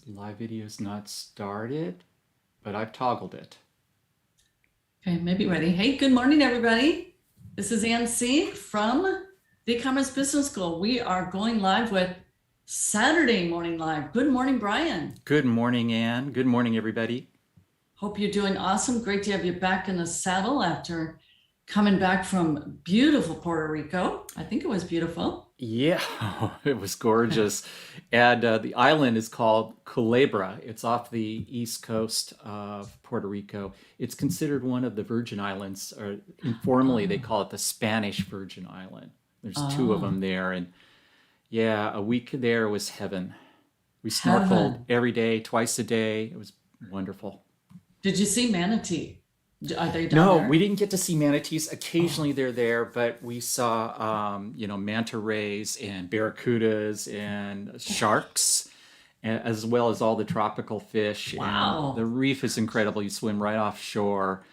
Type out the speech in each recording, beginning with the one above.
Live video's not started, but I've toggled it. Okay, maybe ready. Hey, good morning, everybody. This is Ann C. from the E-commerce Business School. We are going live with Saturday Morning Live. Good morning, Brian. Good morning, Ann. Good morning, everybody. Hope you're doing awesome. Great to have you back in the saddle after coming back from beautiful Puerto Rico. I think it was beautiful. Yeah, it was gorgeous. And the island is called Culebra. It's off the east coast of Puerto Rico. It's considered one of the Virgin Islands, or informally, they call it the Spanish Virgin Island. There's two of them there. And yeah, a week there was heaven. We snorkeled Heaven. every day, twice a day. It was wonderful. Did you see manatee? Are they down No, there? we didn't get to see manatees. Occasionally they're there, but we saw, manta rays and barracudas and sharks, as well as all the tropical fish. And the Wow. reef is incredible. You swim right offshore.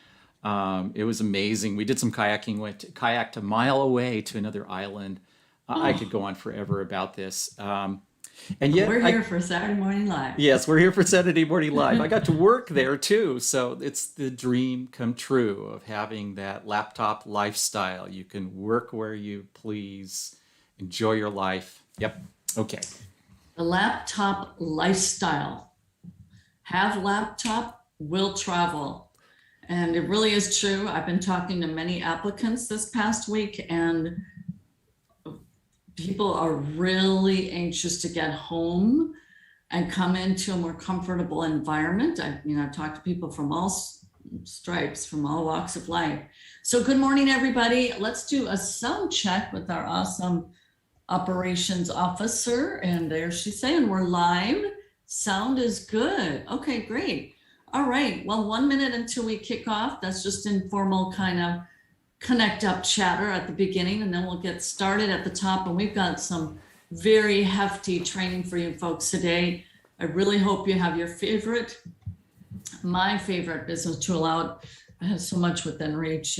It was amazing. We did some kayaking, kayaked a mile away to another island. I could Oh, go on forever about this. And yet, we're here for Saturday Morning Live. yes, we're here for Saturday Morning Live. I got to work there too, so it's the dream come true of having that laptop lifestyle. You can work where you please, enjoy your life. Yep. Okay. The laptop lifestyle. Have laptop, will travel. And it really is true. I've been talking to many applicants this past week, and people are really anxious to get home and come into a more comfortable environment. I've talked to people from all stripes, from all walks of life. So good morning, everybody. Let's do a sound check with our awesome operations officer. And there she's saying we're live. Sound is good. Okay, great. All right. Well, 1 minute until we kick off. That's just informal kind of connect up chatter at the beginning, and then we'll get started at the top. And we've got some very hefty training for you folks today. I really hope you have my favorite business tool out. I have so much within reach,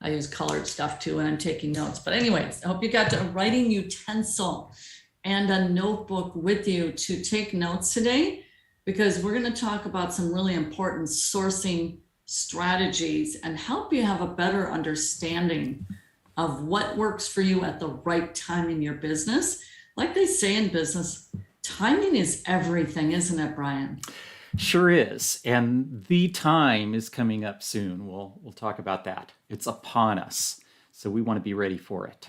I use colored stuff too when I'm taking notes. But anyways, I hope you got a writing utensil and a notebook with you to take notes today, because we're going to talk about some really important sourcing strategies and help you have a better understanding of what works for you at the right time in your business. Like they say in business, timing is everything, isn't it, Brian? Sure is. And the time is coming up soon. We'll talk about that. It's upon us. So we want to be ready for it.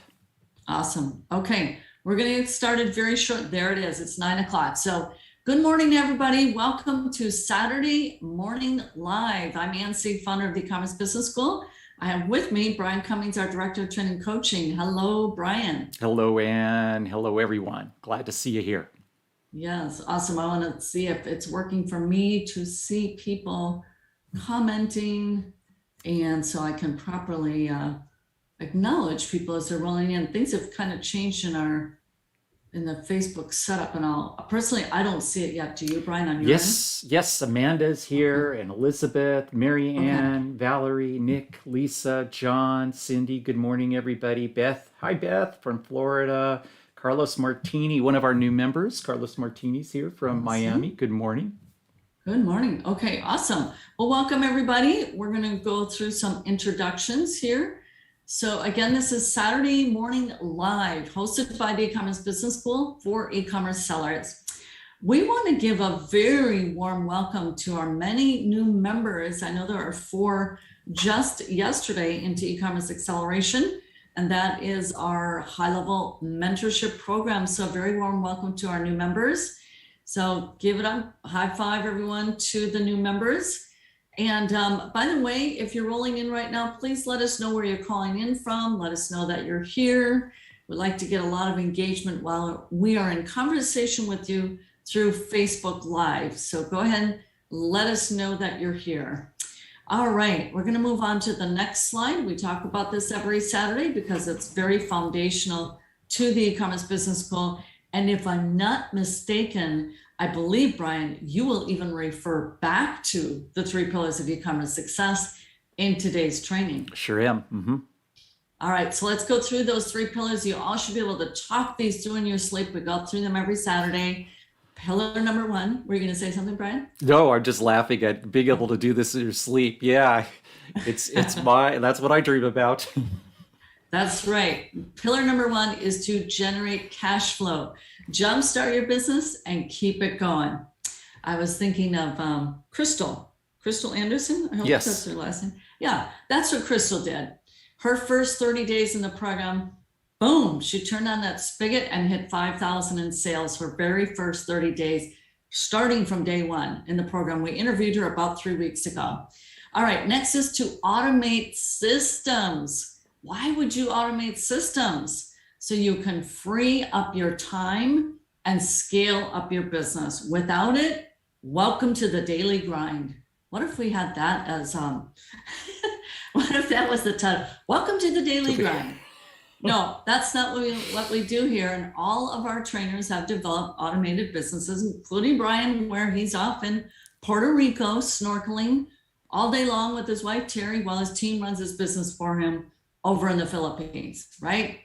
Awesome. Okay, we're going to get started very short. There it is. It's 9 o'clock. So good morning, everybody. Welcome to Saturday Morning Live. I'm Ann C., founder of the E-commerce Business School. I have with me Brian Cummings, our Director of Training and Coaching. Hello, Brian. Hello, Ann. Hello, everyone. Glad to see you here. Yes, awesome. I want to see if it's working for me to see people commenting, and so I can properly acknowledge people as they're rolling in. Things have kind of changed in the Facebook setup and all. Personally, I don't see it yet. Do you, Brian, on your end? Yes, Amanda's Okay. here, and Elizabeth, Mary Okay. Ann, Valerie, Nick, Lisa, John, Cindy. Good morning, everybody. Beth, hi, Beth from Florida. Carlos Martini, one of our new members. Carlos Martini's here from Miami. Awesome. Good morning. Good morning. Okay, awesome. Well, welcome everybody. We're going to go through some introductions here. So again, this is Saturday Morning Live, hosted by the E-commerce Business School for e-commerce sellers. We want to give a very warm welcome to our many new members. I know there are 4 just yesterday into e-commerce acceleration, and that is our high-level mentorship program. So very warm welcome to our new members. So give it up, high five everyone to the new members. And by the way, if you're rolling in right now, please let us know where you're calling in from. Let us know that you're here. We'd like to get a lot of engagement while we are in conversation with you through Facebook Live. So go ahead and let us know that you're here. All right, we're going to move on to the next slide. We talk about this every Saturday because it's very foundational to the e-commerce business school. And if I'm not mistaken, I believe, Brian, you will even refer back to the 3 pillars of e-commerce success in today's training. Sure am. All right, so let's go through those 3 pillars. You all should be able to talk these through in your sleep. We go through them every Saturday. pillar number one. Were you going to say something, Brian? No, I'm just laughing at being able to do this in your sleep. Yeah, that's what I dream about. That's right. Pillar number one is to generate cash flow. Jumpstart your business and keep it going. I was thinking of Crystal Anderson. I hope Yes. that's her last name. Yeah, that's what Crystal did. Her first 30 days in the program, boom, she turned on that spigot and hit 5,000 in sales her very first 30 days, starting from day one in the program. We interviewed her about 3 weeks ago. All right, next is to automate systems. Why would you automate systems? So you can free up your time and scale up your business. Without it, welcome to the daily grind. What if we had that as what if that was the title? Welcome to the daily grind. No, that's not what we do here. And all of our trainers have developed automated businesses, including Brian, where he's off in Puerto Rico snorkeling all day long with his wife, Terry, while his team runs his business for him over in the Philippines, right?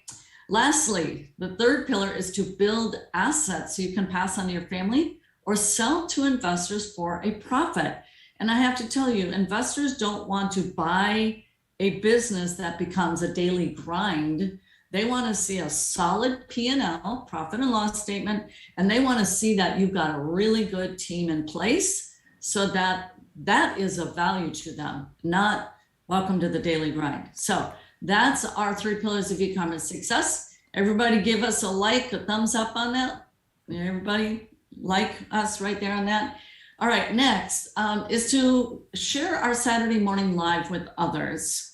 Lastly, the third pillar is to build assets so you can pass on to your family or sell to investors for a profit. And I have to tell you, investors don't want to buy a business that becomes a daily grind. They want to see a solid P&L, profit and loss statement, and they want to see that you've got a really good team in place so that that is of value to them, not welcome to the daily grind. So that's our 3 pillars of e-commerce success. Everybody give us a like, a thumbs up on that. Everybody like us right there on that. All right, next is to share our Saturday morning live with others.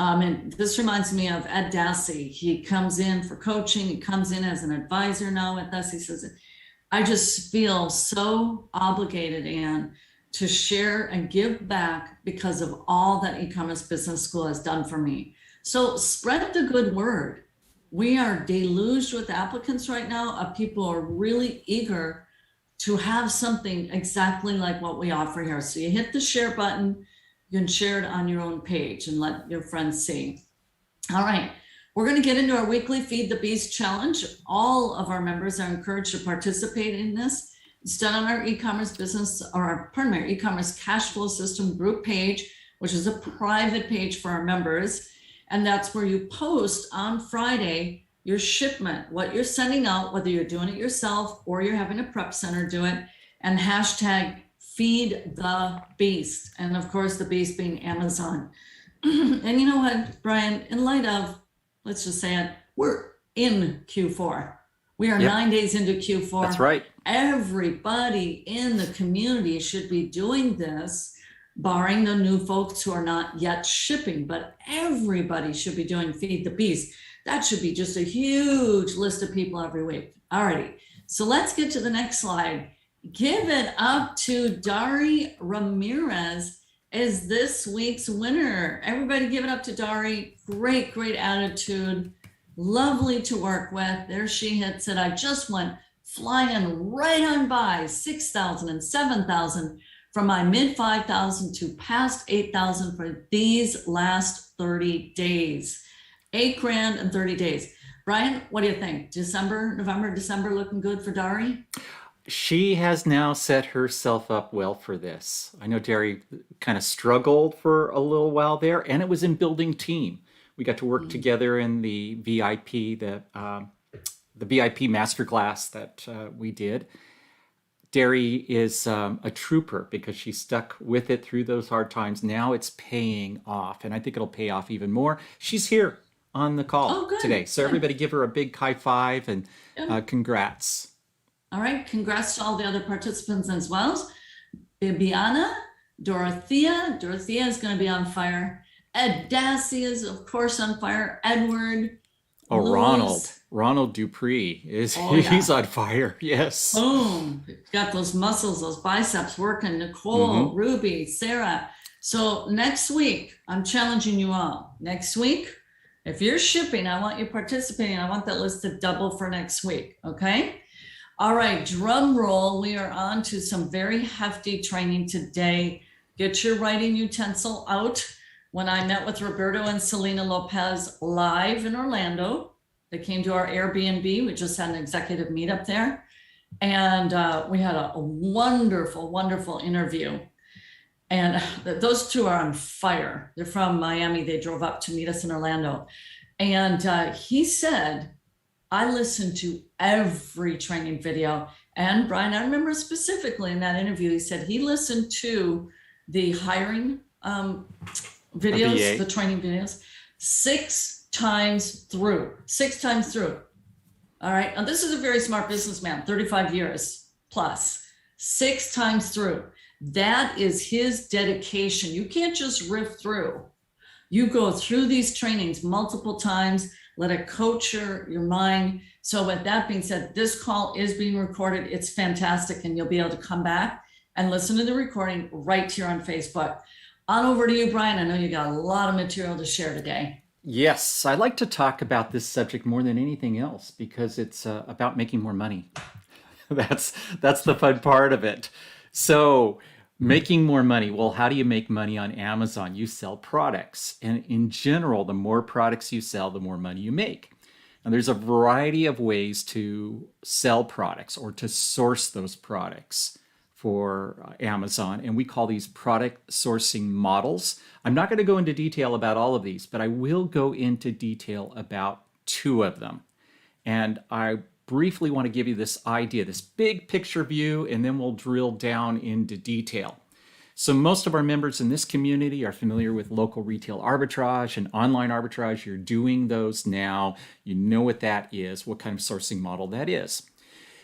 And this reminds me of Ed Dassey. He comes in for coaching. He comes in as an advisor now with us. He says, I just feel so obligated, Anne, to share and give back because of all that e-commerce business school has done for me. So spread the good word. We are deluged with applicants right now of people who are really eager to have something exactly like what we offer here. So you hit the share button, you can share it on your own page and let your friends see. All right, we're going to get into our weekly Feed the Beast challenge. All of our members are encouraged to participate in this. It's done on our e-commerce business, or pardon me, our e-commerce cash flow system group page, which is a private page for our members. And that's where you post on Friday your shipment, what you're sending out, whether you're doing it yourself or you're having a prep center do it, and hashtag Feed the Beast. And of course, the beast being Amazon. And you know what, Brian, in light of, let's just say it, we're in Q4. We are 9 days into Q4. That's right. Everybody in the community should be doing this, barring the new folks who are not yet shipping, but everybody should be doing Feed the Beast. That should be just a huge list of people every week. All righty, so let's get to the next slide. Give it up to Dari Ramirez as this week's winner. Everybody give it up to Dari. Great, great attitude. Lovely to work with. There she hits it. I just went flying right on by 6,000 and 7,000 from my mid 5,000 to past 8,000 for these last 30 days. $8,000 in 30 days. Brian, what do you think? November, December looking good for Dari? She has now set herself up well for this. I know Derry kind of struggled for a little while there, and it was in building team. We got to work together in the VIP, the VIP masterclass that we did. Derry is a trooper because she stuck with it through those hard times. Now it's paying off, and I think it'll pay off even more. She's here on the call today. So everybody give her a big high five and congrats. All right, congrats to all the other participants as well. Bibiana, Dorothea is going to be on fire. Ed Dassey is, of course, on fire. Edward. Oh, Louis. Ronald Dupree he's on fire. Yes. Boom. Got those muscles, those biceps working. Nicole, Ruby, Sarah. So next week, I'm challenging you all. Next week, if you're shipping, I want you participating. I want that list to double for next week. Okay. All right, drum roll. We are on to some very hefty training today. Get your writing utensil out. When I met with Roberto and Selena Lopez live in Orlando, they came to our Airbnb. We just had an executive meetup there. And we had a wonderful, wonderful interview. And those two are on fire. They're from Miami. They drove up to meet us in Orlando. And he said, I listened to every training video. And Brian, I remember specifically in that interview, he said he listened to the hiring videos, the training videos, 6 times through. 6 times through. All right. Now, this is a very smart businessman, 35 years plus, 6 times through. That is his dedication. You can't just riff through. You go through these trainings multiple times, let it coach your mind. So with that being said, this call is being recorded. It's fantastic. And you'll be able to come back and listen to the recording right here on Facebook. On over to you, Brian. I know you got a lot of material to share today. Yes, I like to talk about this subject more than anything else because it's about making more money. That's the fun part of it. So, making more money. Well, how do you make money on Amazon? You sell products, and in general, the more products you sell, the more money you make. And there's a variety of ways to sell products or to source those products for Amazon, and we call these product sourcing models. I'm not going to go into detail about all of these, but I will go into detail about 2 of them. And I briefly want to give you this idea, this big picture view, and then we'll drill down into detail. So most of our members in this community are familiar with local retail arbitrage and online arbitrage. You're doing those now. You know what that is, what kind of sourcing model that is.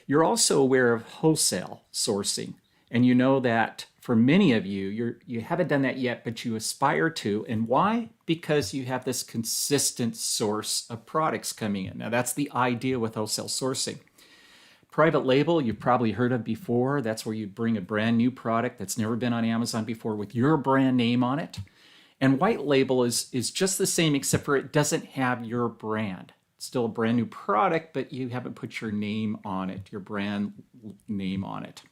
You're also aware of wholesale sourcing. And you know that for many of you, you haven't done that yet, but you aspire to. And why? Because you have this consistent source of products coming in. Now, that's the idea with wholesale sourcing. Private label, you've probably heard of before. That's where you bring a brand new product that's never been on Amazon before with your brand name on it. And white label is just the same, except for it doesn't have your brand. It's still a brand new product, but you haven't put your name on it, your brand name on it.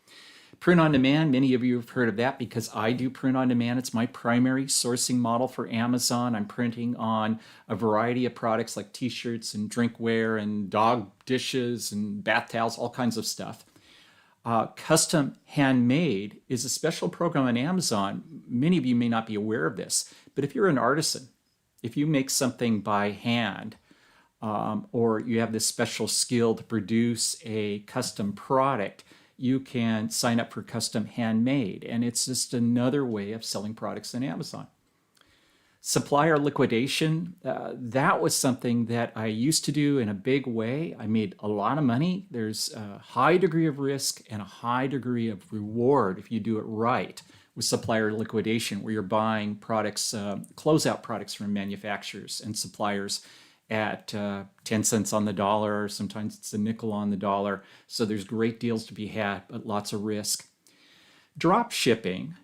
Print on demand, many of you have heard of that because I do print on demand. It's my primary sourcing model for Amazon. I'm printing on a variety of products like t-shirts and drinkware and dog dishes and bath towels, all kinds of stuff. Custom handmade is a special program on Amazon. Many of you may not be aware of this, but if you're an artisan, if you make something by hand, or you have this special skill to produce a custom product, you can sign up for custom handmade, and it's just another way of selling products on Amazon. Supplier liquidation, that was something that I used to do in a big way. I made a lot of money. There's a high degree of risk and a high degree of reward if you do it right with supplier liquidation, where you're buying products, closeout products from manufacturers and suppliers at 10 cents on the dollar, or sometimes it's a nickel on the dollar. So there's great deals to be had, but lots of risk. Drop shipping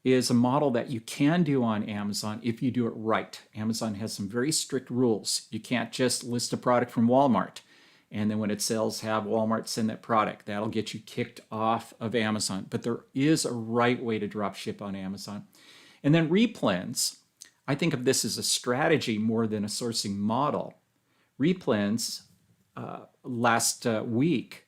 is a model that you can do on Amazon if you do it right. Amazon has some very strict rules. You can't just list a product from Walmart and then when it sells, have Walmart send that product. That'll get you kicked off of Amazon. But there is a right way to drop ship on Amazon. And then Replens, I think of this as a strategy more than a sourcing model. Replens, last week,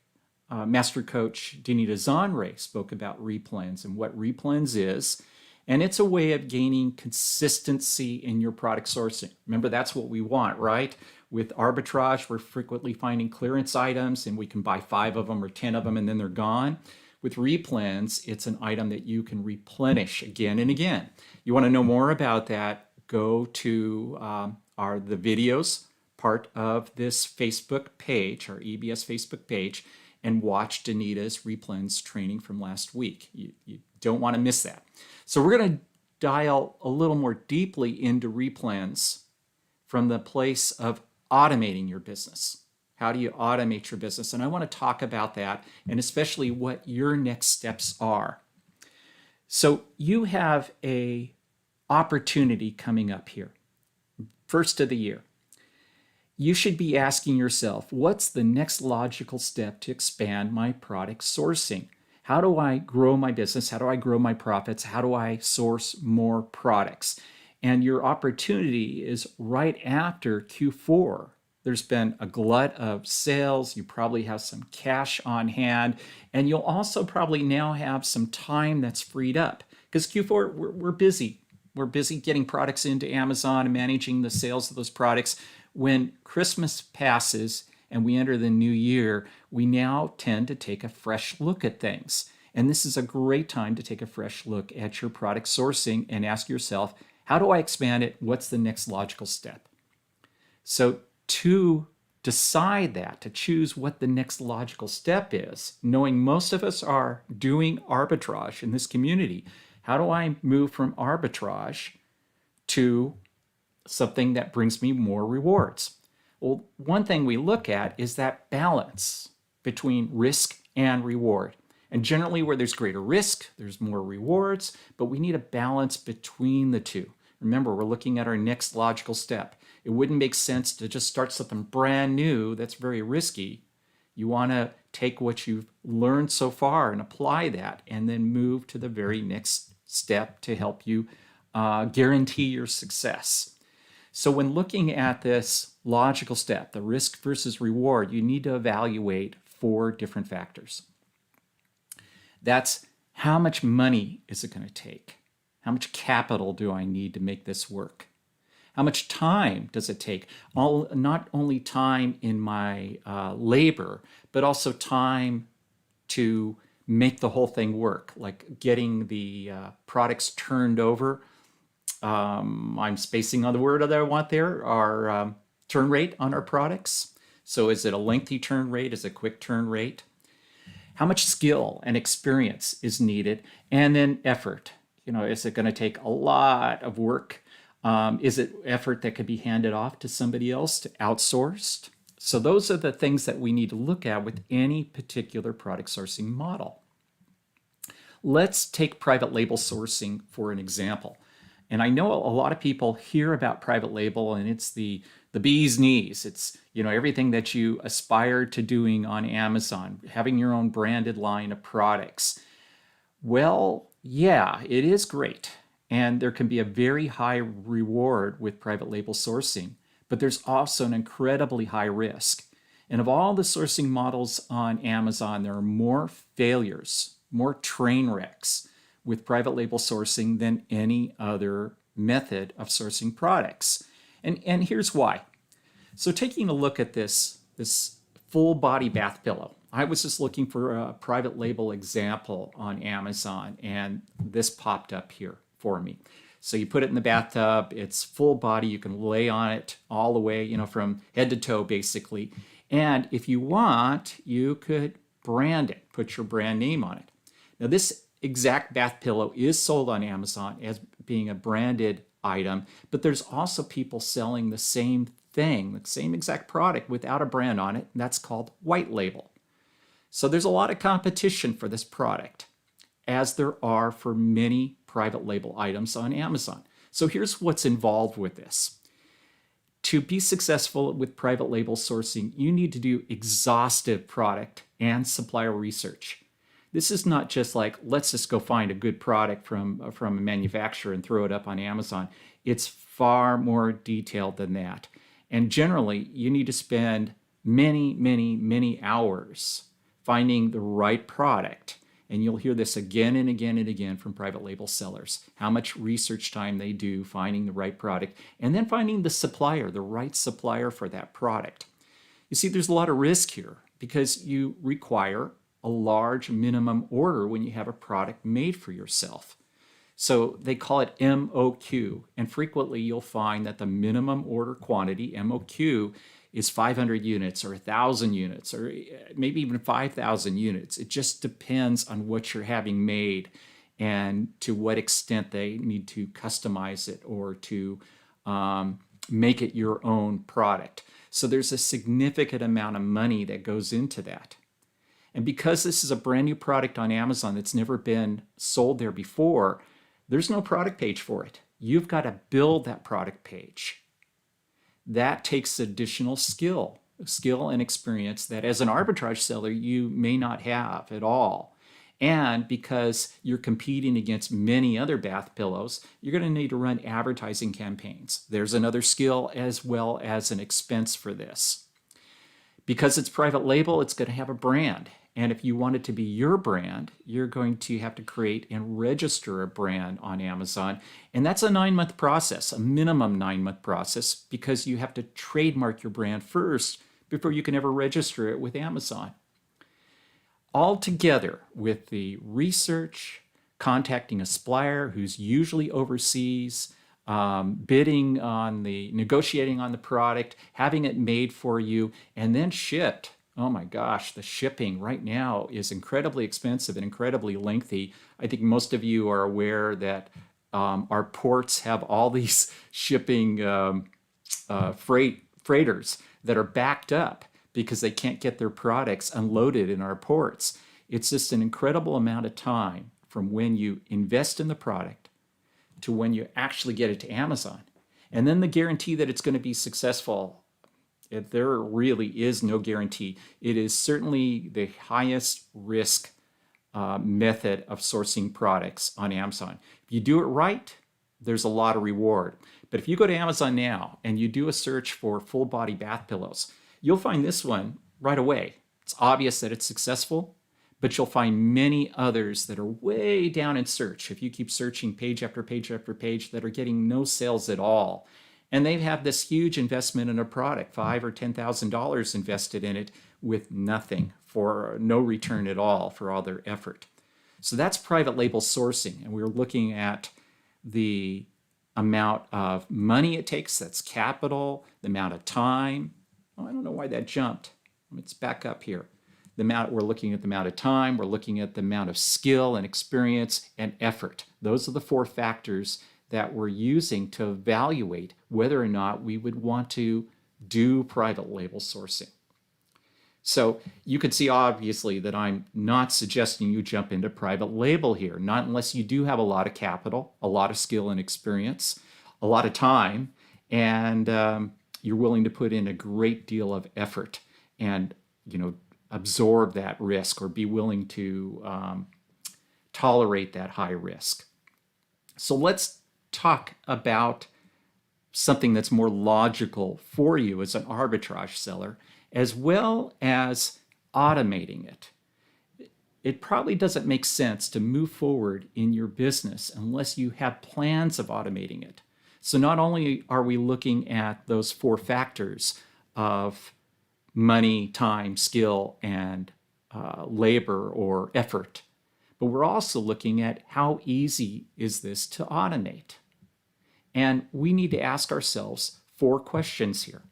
Master Coach Danita Zanre spoke about Replens and what Replens is. And it's a way of gaining consistency in your product sourcing. Remember, that's what we want, right? With arbitrage, we're frequently finding clearance items and we can buy 5 of them or 10 of them and then they're gone. With Replens, it's an item that you can replenish again and again. You want to know more about that, go to the videos part of this Facebook page, our EBS Facebook page, and watch Danita's Replens training from last week. You don't want to miss that. So we're going to dial a little more deeply into Replens from the place of automating your business. How do you automate your business? And I want to talk about that and especially what your next steps are. So you have a opportunity coming up here, first of the year. You should be asking yourself, what's the next logical step to expand my product sourcing? How do I grow my business? How do I grow my profits? How do I source more products? And your opportunity is right after Q4 There's been a glut of sales. You probably have some cash on hand, and you'll also probably now have some time that's freed up because Q4, we're busy. We're busy getting products into Amazon and managing the sales of those products. When Christmas passes and we enter the new year, we now tend to take a fresh look at things. And this is a great time to take a fresh look at your product sourcing and ask yourself, how do I expand it? What's the next logical step? So to decide that, to choose what the next logical step is, knowing most of us are doing arbitrage in this community, how do I move from arbitrage to something that brings me more rewards? Well, one thing we look at is that balance between risk and reward. And generally, where there's greater risk, there's more rewards, but we need a balance between the two. Remember, we're looking at our next logical step. It wouldn't make sense to just start something brand new that's very risky. You want to take what you've learned so far and apply that, and then move to the very next step to help you guarantee your success. So when looking at this logical step, the risk versus reward, you need to evaluate 4 different factors. That's how much money is it going to take? How much capital do I need to make this work? How much time does it take? Not only time in my labor, but also time to make the whole thing work, like getting the products turned over. I'm spacing on the word that I want there, our turn rate on our products. So is it a lengthy turn rate? Is it a quick turn rate? How much skill and experience is needed? And then effort. Is it going to take a lot of work? Is it effort that could be handed off to somebody else, to outsourced? So those are the things that we need to look at with any particular product sourcing model. Let's take private label sourcing for an example. And I know a lot of people hear about private label and it's the bee's knees. It's everything that you aspire to doing on Amazon, having your own branded line of products. Well, yeah, it is great. And there can be a very high reward with private label sourcing, but there's also an incredibly high risk. And of all the sourcing models on Amazon, there are more failures, more train wrecks with private label sourcing than any other method of sourcing products. And here's why. So taking a look at this full body bath pillow, I was just looking for a private label example on Amazon, and this popped up here for me. So you put it in the bathtub, it's full body, you can lay on it all the way, from head to toe basically. And if you want, you could brand it, put your brand name on it. Now this exact bath pillow is sold on Amazon as being a branded item, but there's also people selling the same thing, the same exact product without a brand on it, and that's called white label. So there's a lot of competition for this product, as there are for many private label items on Amazon. So here's what's involved with this. To be successful with private label sourcing, you need to do exhaustive product and supplier research. This is not just like, let's just go find a good product from a manufacturer and throw it up on Amazon. It's far more detailed than that. And generally, you need to spend many, many, many hours finding the right product. And you'll hear this again and again and again from private label sellers, how much research time they do finding the right product, and then finding the supplier, the right supplier for that product. You see, there's a lot of risk here because you require a large minimum order when you have a product made for yourself. So they call it MOQ, and frequently you'll find that the minimum order quantity, MOQ, is 500 units or 1,000 units or maybe even 5,000 units. It just depends on what you're having made and to what extent they need to customize it or to make it your own product. So there's a significant amount of money that goes into that. And because this is a brand new product on Amazon that's never been sold there before, there's no product page for it. You've got to build that product page. That takes additional skill and experience that as an arbitrage seller, you may not have at all. And because you're competing against many other bath pillows, you're going to need to run advertising campaigns. There's another skill as well as an expense for this. Because it's private label, it's going to have a brand. And if you want it to be your brand, you're going to have to create and register a brand on Amazon. And that's a 9-month process, a minimum 9-month process, because you have to trademark your brand first before you can ever register it with Amazon. All together with the research, contacting a supplier who's usually overseas, bidding on negotiating on the product, having it made for you, and then shipped. Oh my gosh, the shipping right now is incredibly expensive and incredibly lengthy. I think most of you are aware that our ports have all these shipping freighters that are backed up because they can't get their products unloaded in our ports. It's just an incredible amount of time from when you invest in the product to when you actually get it to Amazon. And then the guarantee that it's going to be successful, there really is no guarantee. It is certainly the highest risk method of sourcing products on Amazon. If you do it right, there's a lot of reward. But if you go to Amazon now and you do a search for full body bath pillows, you'll find this one right away. It's obvious that it's successful, but you'll find many others that are way down in search. If you keep searching page after page after page, that are getting no sales at all. And they have this huge investment in a product, $5,000 or $10,000 invested in it with nothing, for no return at all for all their effort. So that's private label sourcing. And we're looking at the amount of money it takes, that's capital, the amount of time. Oh, I don't know why that jumped. Let's back up here. We're looking at the amount of time, we're looking at the amount of skill and experience and effort. Those are the 4 factors that we're using to evaluate whether or not we would want to do private label sourcing. So you can see obviously that I'm not suggesting you jump into private label here, not unless you do have a lot of capital, a lot of skill and experience, a lot of time, and you're willing to put in a great deal of effort and absorb that risk or be willing to tolerate that high risk. So let's talk about something that's more logical for you as an arbitrage seller, as well as automating it. It probably doesn't make sense to move forward in your business unless you have plans of automating it. So not only are we looking at those 4 factors of money, time, skill, and labor or effort, but we're also looking at how easy is this to automate. And we need to ask ourselves 4 questions here.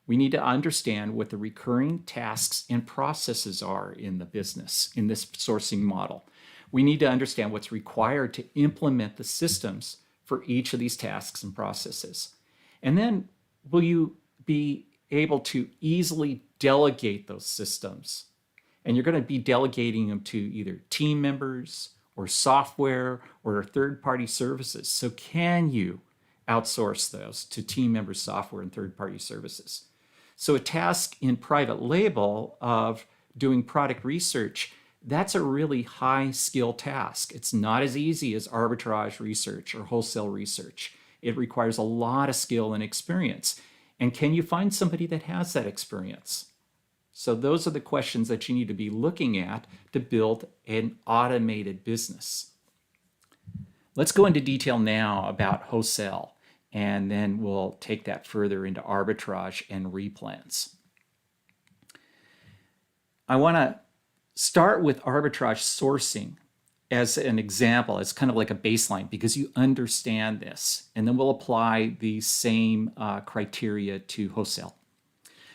We need to understand what the recurring tasks and processes are in the business, in this sourcing model. We need to understand what's required to implement the systems for each of these tasks and processes. And then will you be able to easily delegate those systems? And you're going to be delegating them to either team members or software or third-party services. So can you outsource those to team members, software, and third-party services? So a task in private label of doing product research, that's a really high skill task. It's not as easy as arbitrage research or wholesale research. It requires a lot of skill and experience. And can you find somebody that has that experience? So those are the questions that you need to be looking at to build an automated business. Let's go into detail now about wholesale, and then we'll take that further into arbitrage and replens. I want to start with arbitrage sourcing as an example, as kind of like a baseline, because you understand this, and then we'll apply the same criteria to wholesale.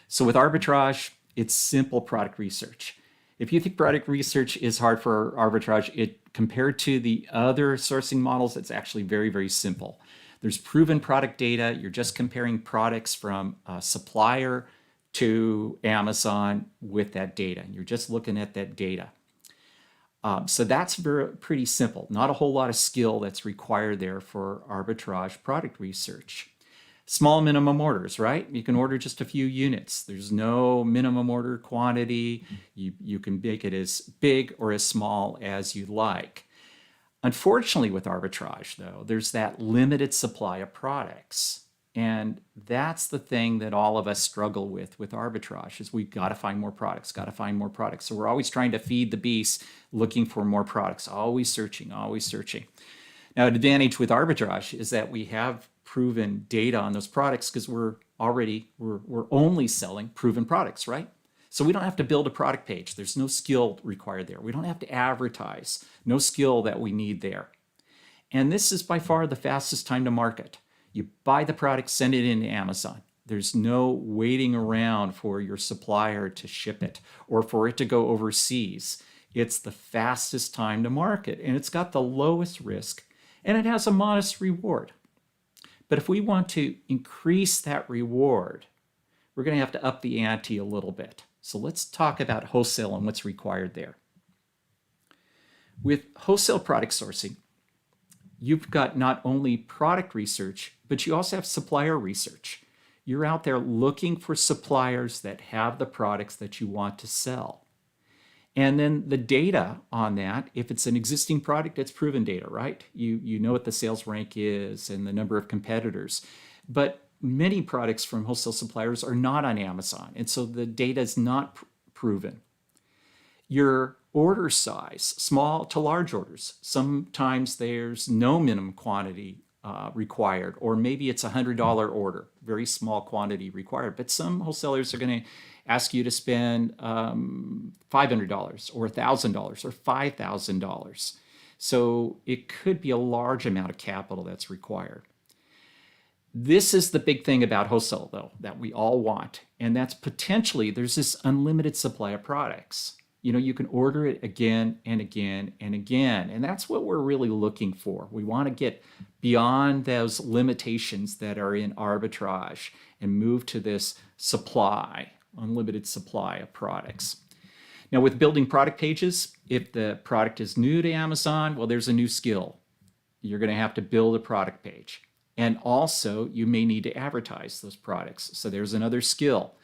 So with arbitrage, it's simple product research. If you think product research is hard for arbitrage, compared to the other sourcing models, it's actually very, very simple. There's proven product data. You're just comparing products from a supplier to Amazon with that data. And you're just looking at that data. So that's pretty simple. Not a whole lot of skill that's required there for arbitrage product research. Small minimum orders, right? You can order just a few units. There's no minimum order quantity. You can make it as big or as small as you like. Unfortunately, with arbitrage, though, there's that limited supply of products. And that's the thing that all of us struggle with arbitrage is we've got to find more products, got to find more products. So we're always trying to feed the beast, looking for more products, always searching, always searching. Now, an advantage with arbitrage is that we have proven data on those products because we're only selling proven products, right? So we don't have to build a product page. There's no skill required there. We don't have to advertise, no skill that we need there. And this is by far the fastest time to market. You buy the product, send it into Amazon. There's no waiting around for your supplier to ship it or for it to go overseas. It's the fastest time to market, and it's got the lowest risk, and it has a modest reward. But if we want to increase that reward, we're going to have to up the ante a little bit. So let's talk about wholesale and what's required there. With wholesale product sourcing, you've got not only product research, but you also have supplier research. You're out there looking for suppliers that have the products that you want to sell. And then the data on that, if it's an existing product, it's proven data, right? You know what the sales rank is and the number of competitors. But many products from wholesale suppliers are not on Amazon, and so the data is not proven. Your order size, small to large orders, sometimes there's no minimum quantity required, or maybe it's a $100 order, very small quantity required. But some wholesalers are going to ask you to spend $500 or $1,000 or $5,000. So it could be a large amount of capital that's required. This is the big thing about wholesale, though, that we all want, and that's potentially there's this unlimited supply of products. You know, you can order it again and again and again, and that's what we're really looking for. We want to get beyond those limitations that are in arbitrage and move to this supply, unlimited supply of products. Now, with building product pages, if the product is new to Amazon, well, there's a new skill. You're going to have to build a product page. And also, you may need to advertise those products. So there's another skill.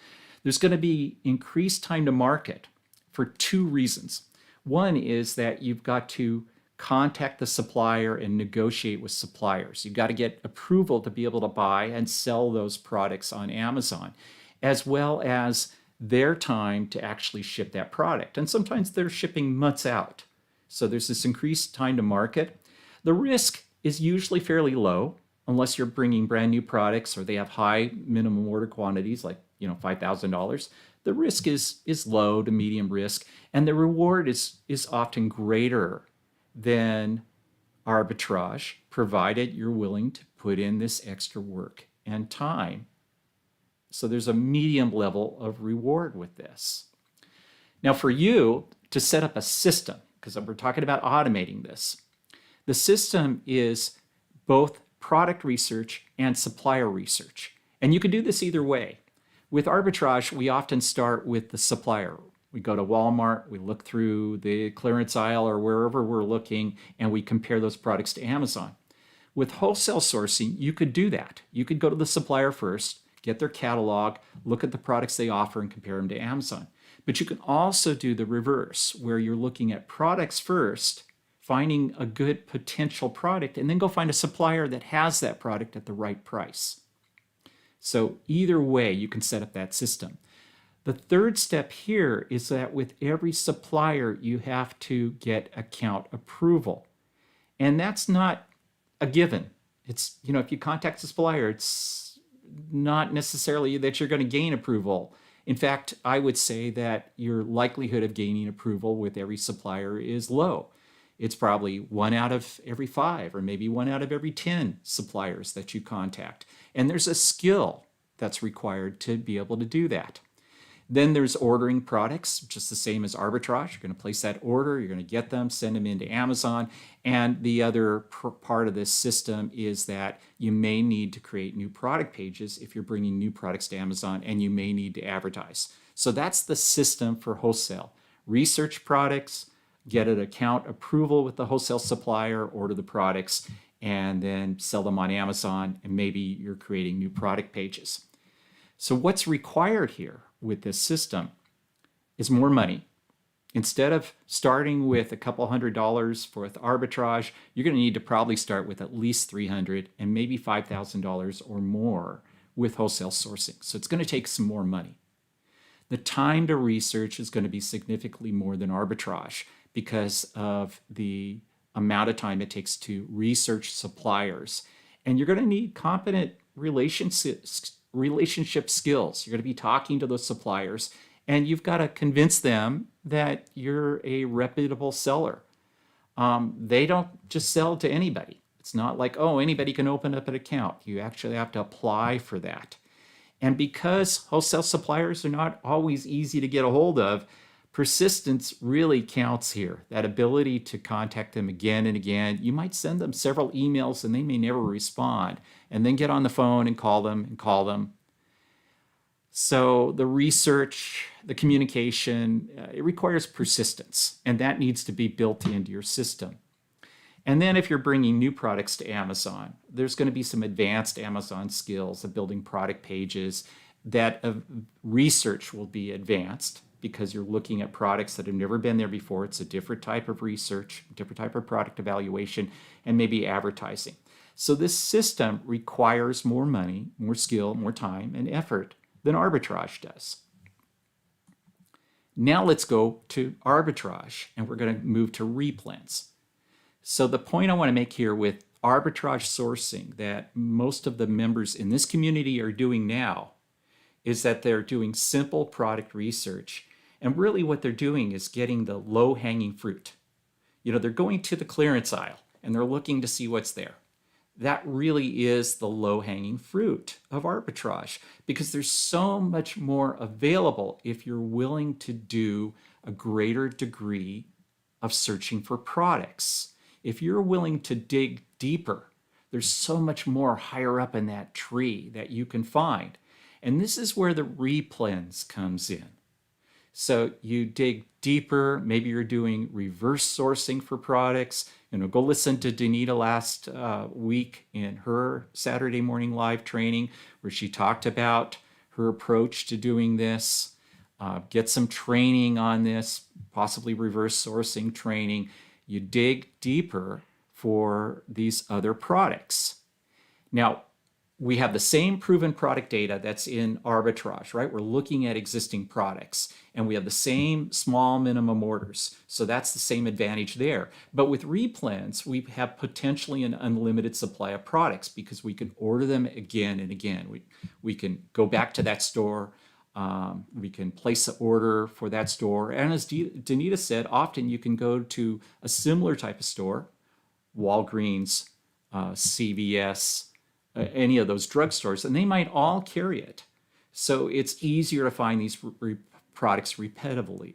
There's going to be increased time to market for two reasons. One is that you've got to contact the supplier and negotiate with suppliers. You've got to get approval to be able to buy and sell those products on Amazon, as well as their time to actually ship that product. And sometimes they're shipping months out. So there's this increased time to market. The risk is usually fairly low, unless you're bringing brand new products or they have high minimum order quantities, like $5,000. The risk is low to medium risk, and the reward is often greater than arbitrage, provided you're willing to put in this extra work and time. So there's a medium level of reward with this. Now, for you to set up a system, because we're talking about automating this, the system is both product research and supplier research. And you can do this either way. With arbitrage, we often start with the supplier. We go to Walmart, we look through the clearance aisle or wherever we're looking, and we compare those products to Amazon. With wholesale sourcing, you could do that. You could go to the supplier first, get their catalog, look at the products they offer, and compare them to Amazon. But you can also do the reverse, where you're looking at products first, finding a good potential product, and then go find a supplier that has that product at the right price. So either way, you can set up that system. The third step here is that with every supplier, you have to get account approval. And that's not a given. It's, if you contact the supplier, it's not necessarily that you're going to gain approval. In fact, I would say that your likelihood of gaining approval with every supplier is low. It's probably 1 out of every 5 or maybe 1 out of every 10 suppliers that you contact. And there's a skill that's required to be able to do that. Then there's ordering products, just the same as arbitrage. You're going to place that order, you're going to get them, send them into Amazon. And the other part of this system is that you may need to create new product pages if you're bringing new products to Amazon, and you may need to advertise. So that's the system for wholesale. Research products, get an account approval with the wholesale supplier, order the products, and then sell them on Amazon, and maybe you're creating new product pages. So what's required here with this system is more money. Instead of starting with a couple $100 for arbitrage, you're going to need to probably start with at least $300 and maybe $5,000 or more with wholesale sourcing. So it's going to take some more money. The time to research is going to be significantly more than arbitrage because of the amount of time it takes to research suppliers. And you're going to need competent relationship skills. You're going to be talking to those suppliers, and you've got to convince them that you're a reputable seller. They don't just sell to anybody. It's not like, oh, anybody can open up an account. You actually have to apply for that. And because wholesale suppliers are not always easy to get a hold of, persistence really counts here. That ability to contact them again and again. You might send them several emails and they may never respond, and then get on the phone and call them. So the research, the communication, it requires persistence, and that needs to be built into your system. And then if you're bringing new products to Amazon, there's going to be some advanced Amazon skills of building product pages. That research will be advanced because you're looking at products that have never been there before. It's a different type of research, different type of product evaluation, and maybe advertising. So this system requires more money, more skill, more time, and effort than arbitrage does. Now let's go to arbitrage, and we're going to move to replens. So the point I want to make here with arbitrage sourcing that most of the members in this community are doing now is that they're doing simple product research. And really what they're doing is getting the low-hanging fruit. They're going to the clearance aisle and they're looking to see what's there. That really is the low-hanging fruit of arbitrage because there's so much more available if you're willing to do a greater degree of searching for products. If you're willing to dig deeper, there's so much more higher up in that tree that you can find. And this is where the replens comes in. So you dig deeper, maybe you're doing reverse sourcing for products. Go listen to Danita last week in her Saturday morning live training where she talked about her approach to doing this. Get some training on this, possibly reverse sourcing training. You dig deeper for these other products. Now, we have the same proven product data that's in arbitrage, right? We're looking at existing products and we have the same small minimum orders. So that's the same advantage there. But with replens, we have potentially an unlimited supply of products because we can order them again and again. We can go back to that store. We can place an order for that store. And as Danita said, often you can go to a similar type of store, Walgreens, CVS, any of those drugstores, and they might all carry it. So it's easier to find these products repetitively.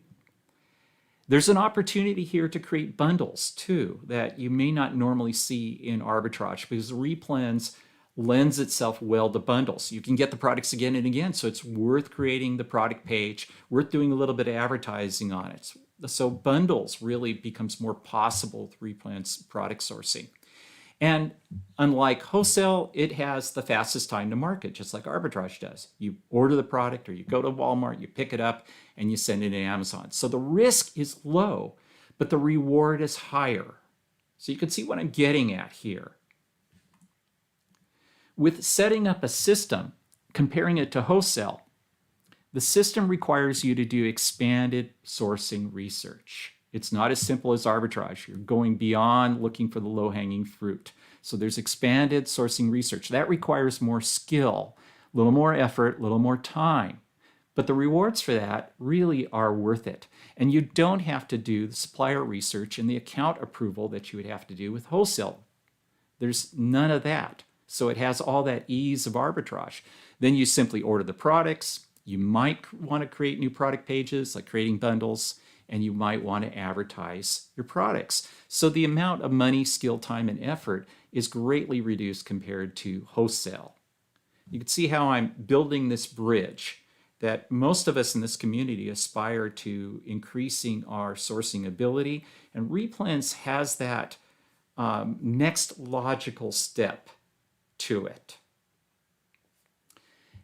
There's an opportunity here to create bundles too that you may not normally see in arbitrage because the replens lends itself well to bundles. You can get the products again and again, so it's worth creating the product page, worth doing a little bit of advertising on it. So bundles really becomes more possible with replens product sourcing. And unlike wholesale, it has the fastest time to market, just like arbitrage does. You order the product or you go to Walmart, you pick it up, and you send it to Amazon. So the risk is low, but the reward is higher. So you can see what I'm getting at here. With setting up a system, comparing it to wholesale, the system requires you to do expanded sourcing research. It's not as simple as arbitrage. You're going beyond looking for the low-hanging fruit. So there's expanded sourcing research. That requires more skill, a little more effort, a little more time. But the rewards for that really are worth it. And you don't have to do the supplier research and the account approval that you would have to do with wholesale. There's none of that. So it has all that ease of arbitrage. Then you simply order the products. You might want to create new product pages, like creating bundles, and you might want to advertise your products. So the amount of money, skill, time, and effort is greatly reduced compared to wholesale. You can see how I'm building this bridge that most of us in this community aspire to increasing our sourcing ability, and Replens has that next logical step to it.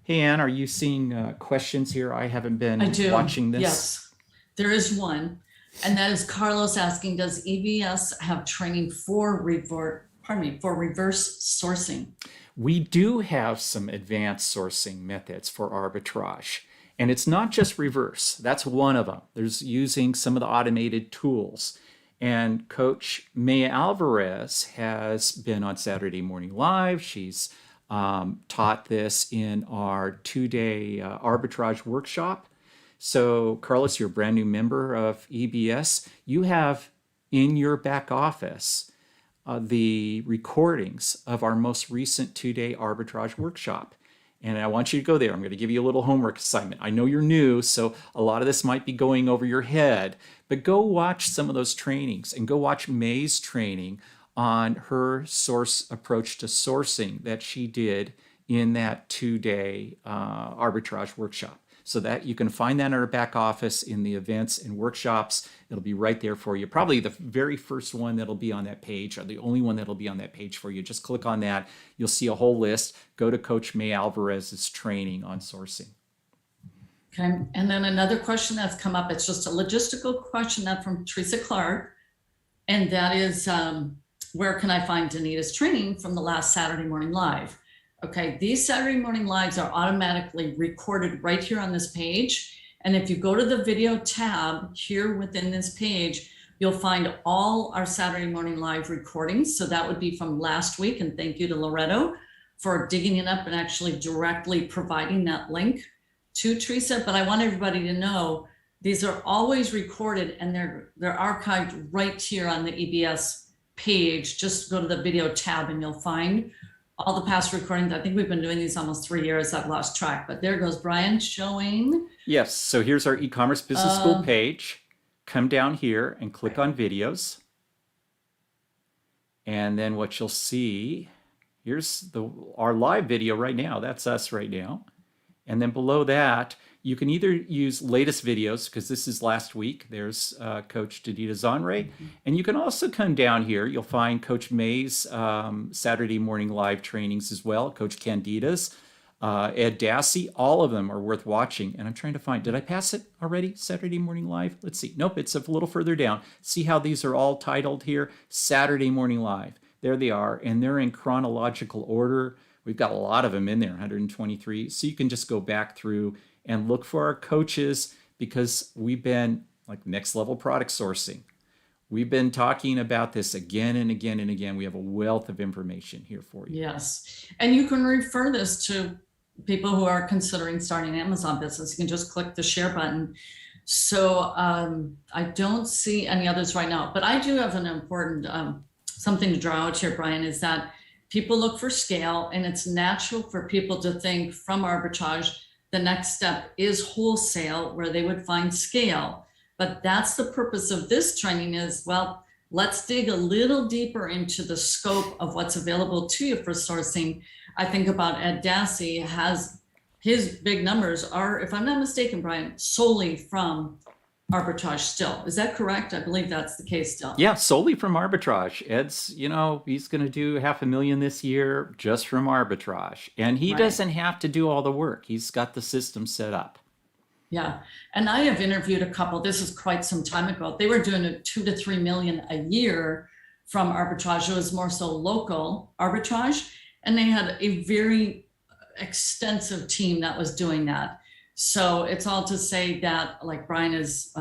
Hey, Ann, are you seeing questions here? I haven't been I do. watching this. Yes, there is one. And that is Carlos asking, does EBS have training for reverse sourcing? We do have some advanced sourcing methods for arbitrage. And it's not just reverse. That's one of them. There's using some of the automated tools. And Coach May Alvarez has been on Saturday Morning Live. She's taught this in our 2-day arbitrage workshop. So, Carlos, you're a brand new member of EBS. You have in your back office the recordings of our most recent 2-day arbitrage workshop. And I want you to go there. I'm going to give you a little homework assignment. I know you're new, so a lot of this might be going over your head, but go watch some of those trainings and go watch May's training on her source approach to sourcing that she did in that 2-day arbitrage workshop. So that you can find that in our back office in the events and workshops. It'll be right there for you. Probably the very first one that'll be on that page, or the only one that'll be on that page for you. Just click on that. You'll see a whole list. Go to Coach May Alvarez's training on sourcing. Okay. And then another question that's come up, it's just a logistical question that from Teresa Clark. And that is, where can I find Danita's training from the last Saturday Morning Live? Okay, these Saturday Morning Lives are automatically recorded right here on this page. And if you go to the video tab here within this page, you'll find all our Saturday Morning Live recordings. So that would be from last week. And thank you to Loretto for digging it up and actually directly providing that link to Teresa. But I want everybody to know these are always recorded and they're archived right here on the EBS page. Just go to the video tab and you'll find all the past recordings. I think we've been doing these almost 3 years. I've lost track, but there goes Brian showing. Yes, so here's our e-commerce business school page. Come down here and click on videos. And then what you'll see, here's our live video right now. That's us right now. And then below that, you can either use latest videos, because this is last week. There's Coach Danita Zanre. And you can also come down here. You'll find Coach May's Saturday Morning Live trainings as well, Coach Candida's, Ed Dassey. All of them are worth watching. And I'm trying to find, did I pass it already? Saturday Morning Live? Let's see. Nope, it's a little further down. See how these are all titled here? Saturday Morning Live. There they are. And they're in chronological order. We've got a lot of them in there, 123. So you can just go back through and look for our coaches, because we've been like next level product sourcing. We've been talking about this again and again and again. We have a wealth of information here for you. Yes. And you can refer this to people who are considering starting an Amazon business. You can just click the share button. So I don't see any others right now, but I do have an important something to draw out here, Brian, is that people look for scale, and it's natural for people to think from arbitrage, the next step is wholesale, where they would find scale. But that's the purpose of this training is, well, let's dig a little deeper into the scope of what's available to you for sourcing. I think about Ed Dassey has his big numbers are, if I'm not mistaken, Brian, solely from arbitrage still. Is that correct? I believe that's the case still. Yeah, solely from arbitrage. Ed's, he's going to do $500,000 this year just from arbitrage. And he doesn't have to do all the work. He's got the system set up. Yeah. And I have interviewed a couple, this is quite some time ago. They were doing a 2 to 3 million a year from arbitrage. It was more so local arbitrage. And they had a very extensive team that was doing that. So it's all to say that, like Brian is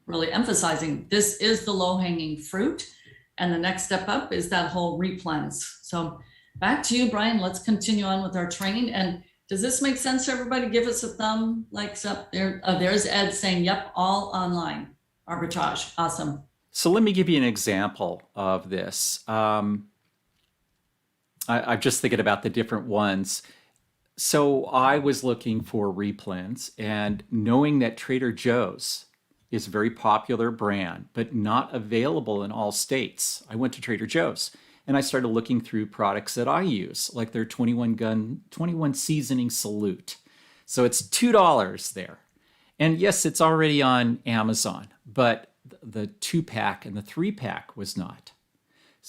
really emphasizing, this is the low-hanging fruit. And the next step up is that whole replens. So back to you, Brian. Let's continue on with our training. And does this make sense to everybody? Give us a thumb likes up there. There's Ed saying, yep, all online arbitrage. Awesome. So let me give you an example of this. I'm just thinking about the different ones. So I was looking for replens, and knowing that Trader Joe's is a very popular brand, but not available in all states, I went to Trader Joe's and I started looking through products that I use, like their 21 seasoning salute. So it's $2 there. And yes, it's already on Amazon, but the 2-pack and the 3-pack was not.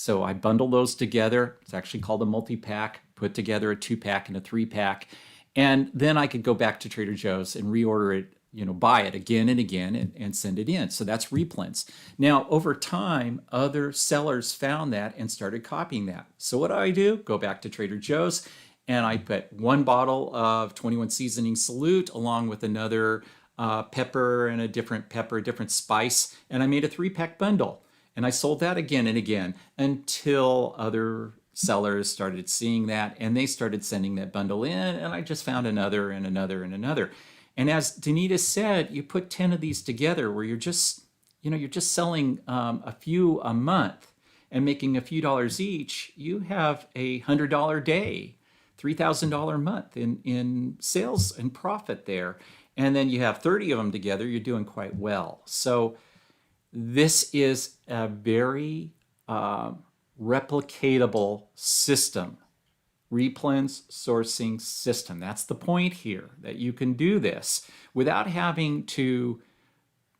So I bundle those together. It's actually called a multi-pack, put together a 2-pack and a 3-pack. And then I could go back to Trader Joe's and reorder it, buy it again and again and send it in. So that's Replens. Now, over time, other sellers found that and started copying that. So what do? Go back to Trader Joe's and I put 1 bottle of 21 Seasoning Salute along with another pepper and a different spice. And I made a 3-pack bundle. And I sold that again and again until other sellers started seeing that and they started sending that bundle in, and I just found another and another and another. And as Danita said, you put 10 of these together where you're just selling a few a month and making a few dollars each, you have a $100 day, $3,000 month in sales and profit there. And then you have 30 of them together, you're doing quite well. So this is a very replicatable system, Replens Sourcing system. That's the point here, that you can do this without having to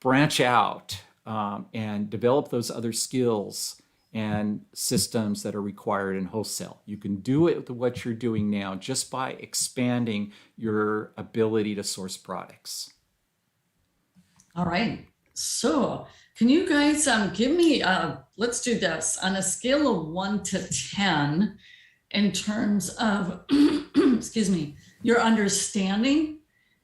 branch out and develop those other skills and systems that are required in wholesale. You can do it with what you're doing now just by expanding your ability to source products. All right. So can you guys give me, let's do this, on a scale of 1 to 10 in terms of, excuse me, your understanding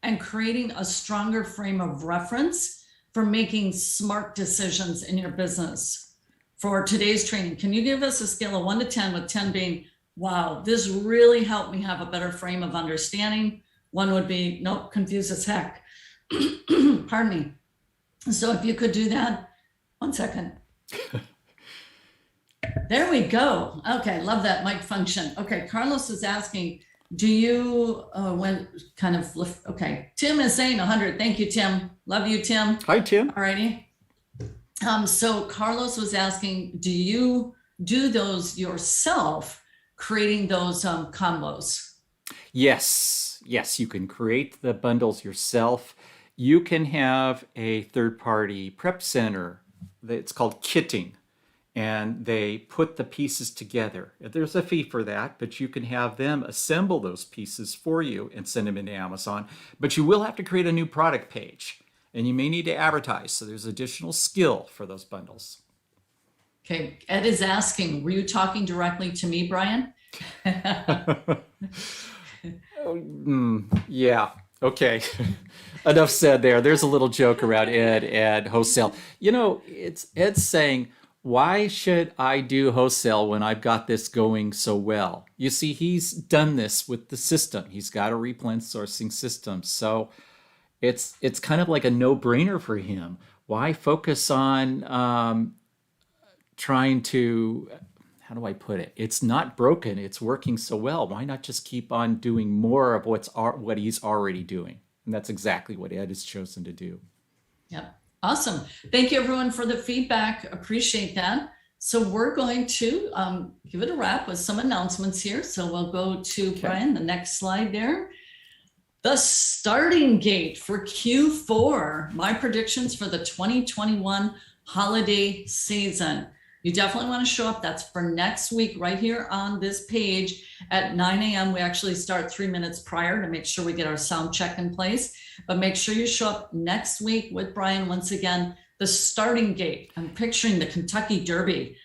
and creating a stronger frame of reference for making smart decisions in your business. For today's training, can you give us a scale of 1 to 10, with 10 being, wow, this really helped me have a better frame of understanding. 1 would be, nope, confused as heck. Pardon me. So if you could do that, 1 second. There we go. Okay, love that mic function. Okay, Carlos is asking, do you, okay. Tim is saying 100. Thank you, Tim. Love you, Tim. Hi, Tim. All righty. So Carlos was asking, do you do those yourself, creating those combos? Yes, you can create the bundles yourself. You can have a third-party prep center. It's called kitting, and they put the pieces together. There's a fee for that, but you can have them assemble those pieces for you and send them into Amazon. But you will have to create a new product page, and you may need to advertise. So there's additional skill for those bundles. Okay, Ed is asking, were you talking directly to me, Brian? Yeah, okay. Enough said there. There's a little joke around Ed, wholesale. It's Ed saying, why should I do wholesale when I've got this going so well? You see, he's done this with the system. He's got a Replens sourcing system. So it's kind of like a no-brainer for him. Why focus on trying to, how do I put it? It's not broken. It's working so well. Why not just keep on doing more of what he's already doing? And that's exactly what Ed has chosen to do. Yep. Awesome. Thank you, everyone, for the feedback. Appreciate that. So we're going to give it a wrap with some announcements here. So we'll go to Brian, the next slide there. The starting gate for Q4, my predictions for the 2021 holiday season. You definitely want to show up. That's for next week right here on this page at 9 a.m. We actually start 3 minutes prior to make sure we get our sound check in place. But make sure you show up next week with Brian. Once again, the starting gate. I'm picturing the Kentucky Derby.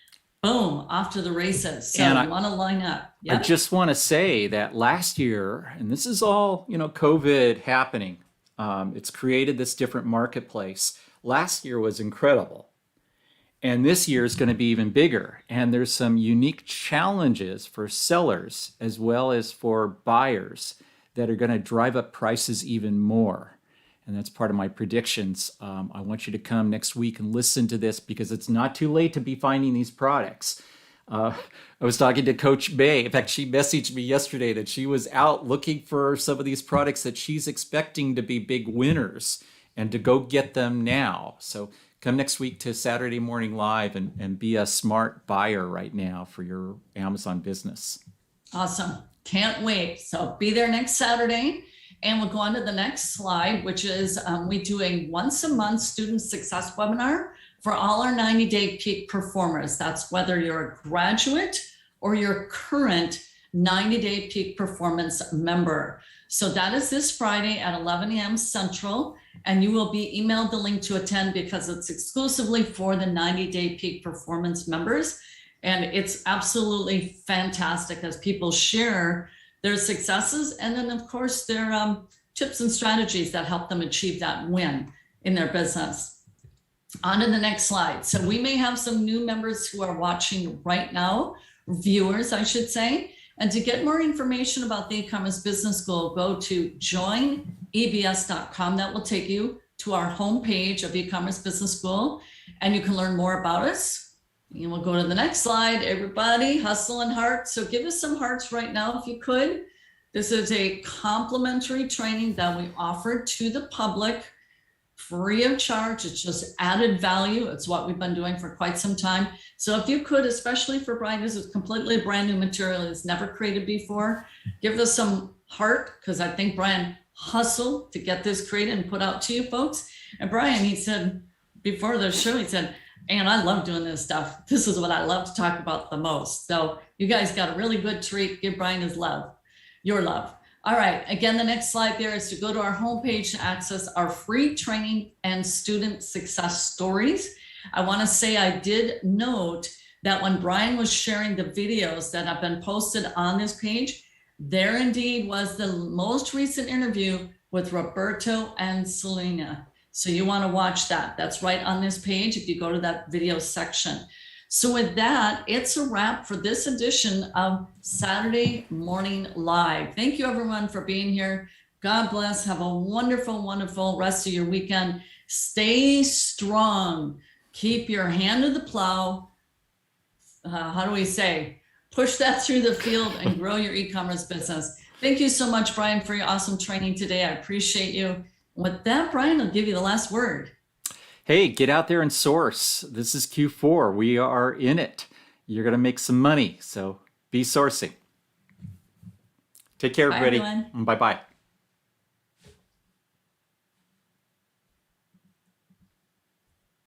Boom, off to the races. So I want to line up. Yep. I just want to say that last year, and this is all, COVID happening. It's created this different marketplace. Last year was incredible. And this year is going to be even bigger. And there's some unique challenges for sellers as well as for buyers that are going to drive up prices even more. And that's part of my predictions. I want you to come next week and listen to this because it's not too late to be finding these products. I was talking to Coach May. In fact, she messaged me yesterday that she was out looking for some of these products that she's expecting to be big winners and to go get them now. So come next week to Saturday Morning Live and be a smart buyer right now for your Amazon business. Awesome. Can't wait. So be there next Saturday. And we'll go on to the next slide, which is we do a once a month student success webinar for all our 90-day peak performers. That's whether you're a graduate or your current 90-day peak performance member. So that is this Friday at 11 a.m. Central, and you will be emailed the link to attend because it's exclusively for the 90-day peak performance members. And it's absolutely fantastic as people share their successes and then, of course, their tips and strategies that help them achieve that win in their business. On to the next slide. So we may have some new members who are watching right now, viewers, I should say. And to get more information about the e-commerce business school, go to joinebs.com. That will take you to our homepage of e-commerce business school, and you can learn more about us. And we'll go to the next slide. Everybody, hustle and heart. So give us some hearts right now if you could. This is a complimentary training that we offer to the public free of charge. It's just added value. It's what we've been doing for quite some time. So if you could, especially for Brian, this is completely brand new material. It's never created before. Give us some heart, because I think Brian hustled to get this created and put out to you folks. And Brian, he said before the show, he said, and I love doing this stuff. This is what I love to talk about the most. So you guys got a really good treat. Give Brian his love, your love. All right, again, the next slide there is to go to our homepage to access our free training and student success stories. I want to say I did note that when Brian was sharing the videos that have been posted on this page, there indeed was the most recent interview with Roberto and Selena. So you want to watch that. That's right on this page if you go to that video section. So with that, it's a wrap for this edition of Saturday Morning Live. Thank you everyone for being here. God bless. Have a wonderful, wonderful rest of your weekend. Stay strong. Keep your hand to the plow. How do we say? Push that through the field and grow your e-commerce business. Thank you so much, Brian, for your awesome training today. I appreciate you. With that, Brian, I'll give you the last word. Hey, get out there and source. This is Q4. We are in it. You're going to make some money. So be sourcing. Take care, everybody. Bye, everyone. Bye-bye.